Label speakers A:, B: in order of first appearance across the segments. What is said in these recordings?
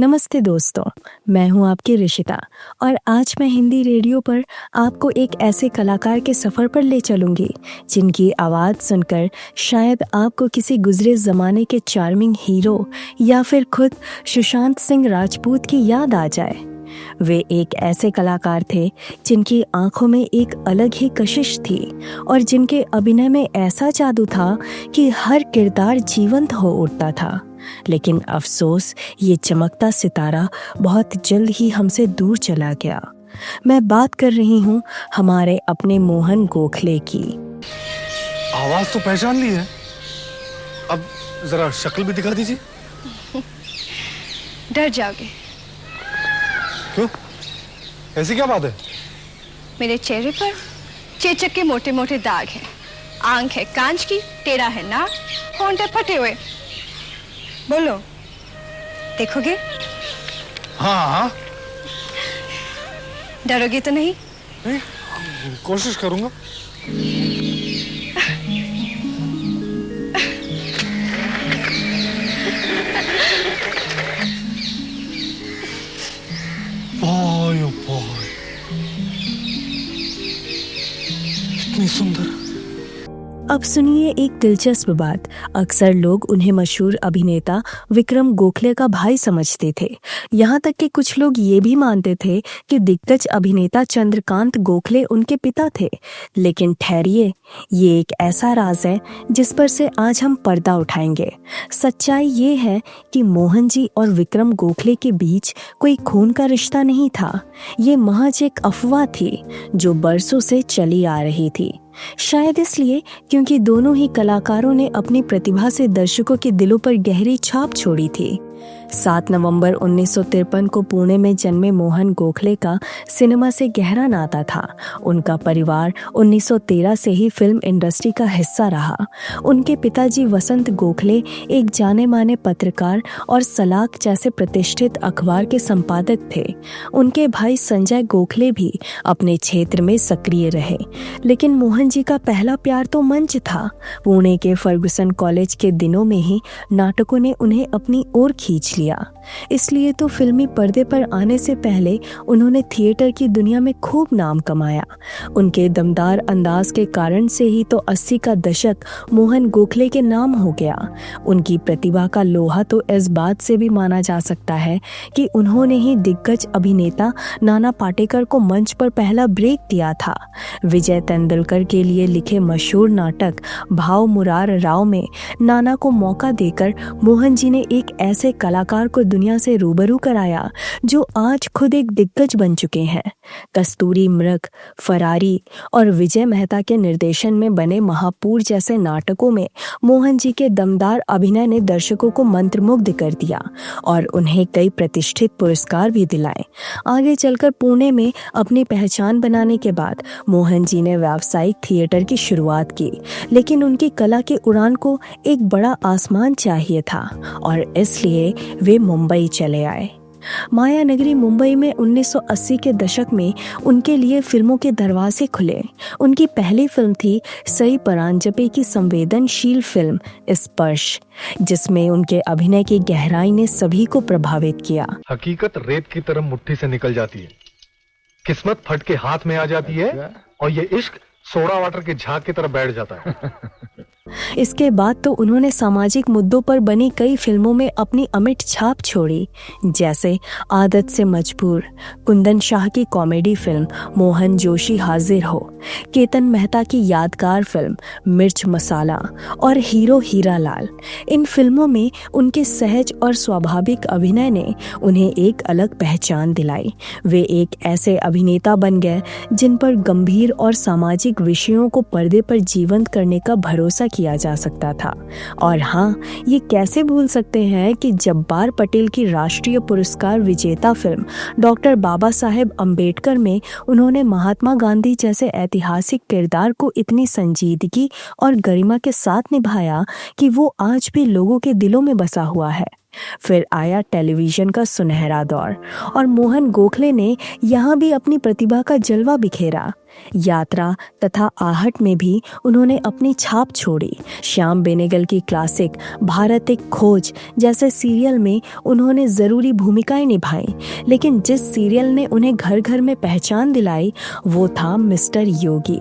A: नमस्ते दोस्तों, मैं हूं आपकी ऋषिता और आज मैं हिंदी रेडियो पर आपको एक ऐसे कलाकार के सफ़र पर ले चलूंगी जिनकी आवाज़ सुनकर शायद आपको किसी गुजरे ज़माने के चार्मिंग हीरो या फिर खुद सुशांत सिंह राजपूत की याद आ जाए। वे एक ऐसे कलाकार थे जिनकी आंखों में एक अलग ही कशिश थी और जिनके अभिनय में ऐसा जादू था कि हर किरदार जीवंत हो उठता था। लेकिन अफसोस, ये चमकता सितारा बहुत जल्द ही हमसे दूर चला गया। मैं बात कर रही हूँ हमारे अपने मोहन गोखले की।
B: आवाज तो पहचान ली है, अब जरा शक्ल भी दिखा दीजिए।
C: डर जाओगे।
B: क्यों? ऐसी क्या बात है?
C: मेरे चेहरे पर चेचक के मोटे मोटे दाग हैं, आंख है कांच की, टेढ़ा है नाक, होंठ है फटे हुए। बोलो, देखोगे?
B: हाँ।
C: डरोगे तो नहीं?
B: नहीं, कोशिश करूंगा। बॉय, इतनी सुंदर।
A: अब सुनिए एक दिलचस्प बात। अक्सर लोग उन्हें मशहूर अभिनेता विक्रम गोखले का भाई समझते थे। यहाँ तक कि कुछ लोग ये भी मानते थे कि दिग्गज अभिनेता चंद्रकांत गोखले उनके पिता थे। लेकिन ठहरिए, ये एक ऐसा राज है जिस पर से आज हम पर्दा उठाएंगे। सच्चाई ये है कि मोहन जी और विक्रम गोखले के बीच कोई खून का रिश्ता नहीं था। ये महज एक अफवाह थी जो बरसों से चली आ रही थी। शायद इसलिए क्योंकि दोनों ही कलाकारों ने अपनी प्रतिभा से दर्शकों के दिलों पर गहरी छाप छोड़ी थी। 7 नवंबर 1953 को पुणे में जन्मे मोहन गोखले का सिनेमा से गहरा नाता था। उनका परिवार 1913 से ही फिल्म इंडस्ट्री का हिस्सा रहा। उनके पिताजी वसंत गोखले एक जाने माने पत्रकार और सलाख जैसे प्रतिष्ठित अखबार के संपादक थे। उनके भाई संजय गोखले भी अपने क्षेत्र में सक्रिय रहे। लेकिन मोहन जी का पहला प्यार तो मंच था। पुणे के फर्गुसन कॉलेज के दिनों में ही नाटकों ने उन्हें अपनी ओर खींच लिया। इसलिए तो फिल्मी पर्दे पर आने से पहले उन्होंने थिएटर की दुनिया में खूब नाम कमाया। उनके दमदार अंदाज के कारण से ही तो 80 का दशक मोहन गोखले के नाम हो गया। उनकी प्रतिभा का लोहा तो इस बात से भी माना जा सकता है कि उन्होंने ही दिग्गज अभिनेता नाना पाटेकर को मंच पर पहला ब्रेक दिया था। विजय तेंदुलकर के लिए लिखे मशहूर नाटक भाव मुरार राव में नाना को मौका देकर मोहन जी ने एक ऐसे कलाकार को दुनिया से रूबरू कराया जो आज खुद एक दिग्गज बन चुके हैं। कस्तूरी मृग, फरारी और विजय मेहता के निर्देशन में बने महापूर जैसे नाटकों में मोहन जी के दमदार अभिनय ने दर्शकों को मंत्रमुग्ध कर दिया और उन्हें कई प्रतिष्ठित पुरस्कार भी दिलाए। आगे चलकर पुणे में अपनी पहचान बनाने के बाद मोहन जी ने व्यावसायिक थिएटर की शुरुआत की। लेकिन उनकी कला के उड़ान को एक बड़ा आसमान चाहिए था और इसलिए वे मुंबई चले आए। माया नगरी मुंबई में 1980 के दशक में उनके लिए फिल्मों के दरवाजे खुले। उनकी पहली फिल्म थी सई परांजपे की संवेदनशील फिल्म स्पर्श, जिसमें उनके अभिनय की गहराई ने सभी को प्रभावित किया।
D: हकीकत रेत की तरह मुट्ठी से निकल जाती है, किस्मत फट के हाथ में आ जाती है और ये इश्क सोडा वाटर के झाग की तरह बैठ जाता है।
A: इसके बाद तो उन्होंने सामाजिक मुद्दों पर बनी कई फिल्मों में अपनी अमिट छाप छोड़ी, जैसे आदत से मजबूर, कुंदन शाह की कॉमेडी फिल्म मोहन जोशी हाजिर हो, केतन मेहता की यादगार फिल्म मिर्च मसाला और हीरो हीरा लाल। इन फिल्मों में उनके सहज और स्वाभाविक अभिनय ने उन्हें एक अलग पहचान दिलाई। वे एक ऐसे अभिनेता बन गए जिन पर गंभीर और सामाजिक विषयों को पर्दे पर जीवंत करने का भरोसा किया जा सकता था। और हाँ, ये कैसे भूल सकते हैं कि जब्बार पटेल की राष्ट्रीय पुरस्कार विजेता फिल्म डॉक्टर बाबा साहेब अम्बेडकर में उन्होंने महात्मा गांधी जैसे ऐतिहासिक किरदार को इतनी संजीदगी और गरिमा के साथ निभाया कि वो आज भी लोगों के दिलों में बसा हुआ है। फिर आया टेलीविजन का सुनहरा दौर और मोहन गोखले ने यहाँ भी अपनी प्रतिभा का जलवा बिखेरा। यात्रा तथा आहट में भी उन्होंने अपनी छाप छोड़ी। श्याम बेनेगल की क्लासिक भारत एक खोज जैसे सीरियल में उन्होंने ज़रूरी भूमिकाएं निभाई, लेकिन जिस सीरियल ने उन्हें घर घर में पहचान दिलाई वो था मिस्टर योगी।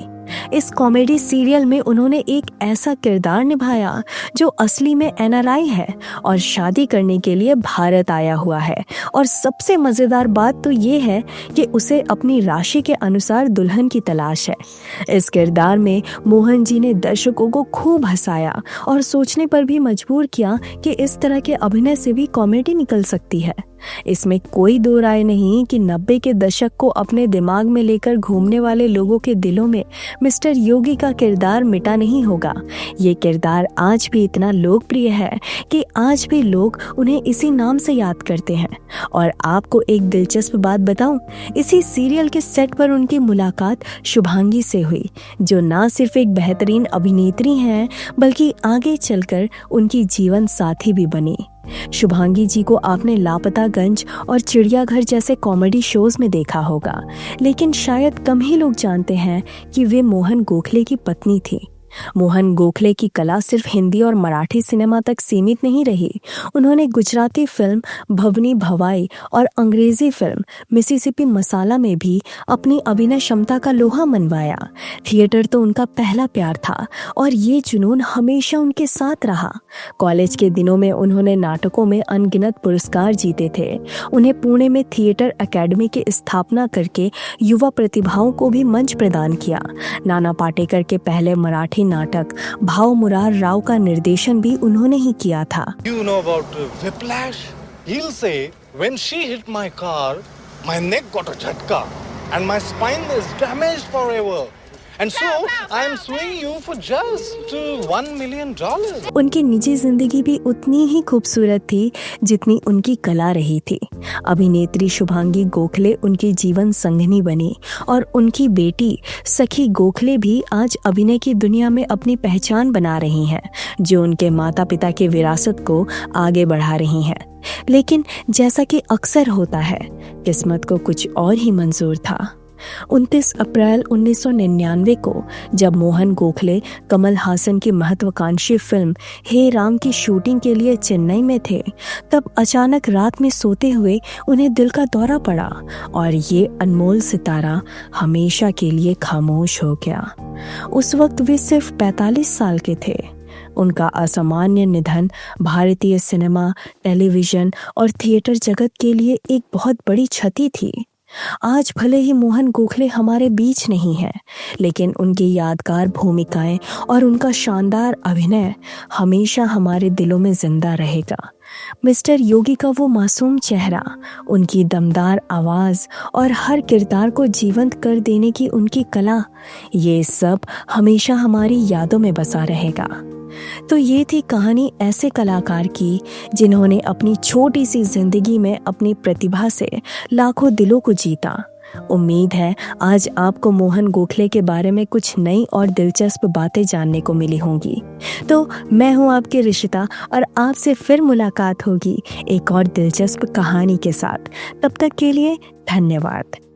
A: इस कॉमेडी सीरियल में उन्होंने एक ऐसा किरदार निभाया जो असली में एनआरआई है और शादी करने के लिए भारत आया हुआ है, और सबसे मज़ेदार बात तो ये है कि उसे अपनी राशि के अनुसार दुल्हन की तलाश है। इस किरदार में मोहन जी ने दर्शकों को खूब हंसाया और सोचने पर भी मजबूर किया कि इस तरह के अभिनय से भी कॉमेडी निकल सकती है। इसमें कोई दो राय नहीं कि 90 के दशक को अपने दिमाग में लेकर घूमने वाले लोगों के दिलों में मिस्टर योगी का किरदार मिटा नहीं होगा। ये किरदार आज भी इतना लोकप्रिय है कि आज भी लोग उन्हें इसी नाम से याद करते हैं। और आपको एक दिलचस्प बात बताऊं, इसी सीरियल के सेट पर उनकी मुलाकात शुभांगी से हुई, जो ना सिर्फ एक बेहतरीन अभिनेत्री हैं बल्कि आगे चलकर उनकी जीवन साथी भी बनी। शुभांगी जी को आपने लापतागंज और चिड़ियाघर जैसे कॉमेडी शोज में देखा होगा, लेकिन शायद कम ही लोग जानते हैं कि वे मोहन गोखले की पत्नी थी। मोहन गोखले की कला सिर्फ हिंदी और मराठी सिनेमा तक सीमित नहीं रही। उन्होंने गुजराती फिल्म भवनी भवाई और अंग्रेजी फिल्म मिसिसिपी मसाला में भी अपनी अभिनय क्षमता का लोहा मनवाया। थिएटर तो उनका पहला प्यार था और ये जुनून हमेशा उनके साथ रहा। कॉलेज के दिनों में उन्होंने नाटकों में अनगिनत पुरस्कार जीते थे। उन्हें पुणे में थिएटर अकेडमी की स्थापना करके युवा प्रतिभाओं को भी मंच प्रदान किया। नाना पाटेकर के पहले मराठी नाटक भाव मुरार राव का निर्देशन भी उन्होंने ही किया था।
B: You know about whiplash? He'll say, when she hit my car, my neck got a jhatka and my spine is damaged forever. And so I am suing you for just $1 million.
A: उनकी निजी जिंदगी भी उतनी ही खूबसूरत थी जितनी उनकी कला रही थी। अभिनेत्री शुभांगी गोखले उनकी जीवन संगिनी बनी और उनकी बेटी सखी गोखले भी आज अभिनय की दुनिया में अपनी पहचान बना रही हैं, जो उनके माता पिता की विरासत को आगे बढ़ा रही हैं। लेकिन जैसा कि अक्सर होता है, किस्मत को कुछ और ही मंजूर था। 29 अप्रैल 1999 को जब मोहन गोखले कमल हासन की महत्वाकांक्षी फिल्म हे राम की शूटिंग के लिए चेन्नई में थे, तब अचानक रात में सोते हुए उन्हें दिल का दौरा पड़ा और ये अनमोल सितारा हमेशा के लिए खामोश हो गया। उस वक्त वे सिर्फ 45 साल के थे। उनका असामान्य निधन भारतीय सिनेमा, टेलीविजन और थिएटर जगत के लिए एक बहुत बड़ी क्षति थी। आज भले ही मोहन गोखले हमारे बीच नहीं है, लेकिन उनकी यादगार भूमिकाएं और उनका शानदार अभिनय हमेशा हमारे दिलों में जिंदा रहेगा। मिस्टर योगी का वो मासूम चेहरा, उनकी दमदार आवाज़ और हर किरदार को जीवंत कर देने की उनकी कला, ये सब हमेशा हमारी यादों में बसा रहेगा। तो ये थी कहानी ऐसे कलाकार की जिन्होंने अपनी छोटी सी जिंदगी में अपनी प्रतिभा से लाखों दिलों को जीता। उम्मीद है आज आपको मोहन गोखले के बारे में कुछ नई और दिलचस्प बातें जानने को मिली होंगी। तो मैं हूँ आपकी ऋषिता और आपसे फिर मुलाकात होगी एक और दिलचस्प कहानी के साथ। तब तक के लिए धन्यवाद।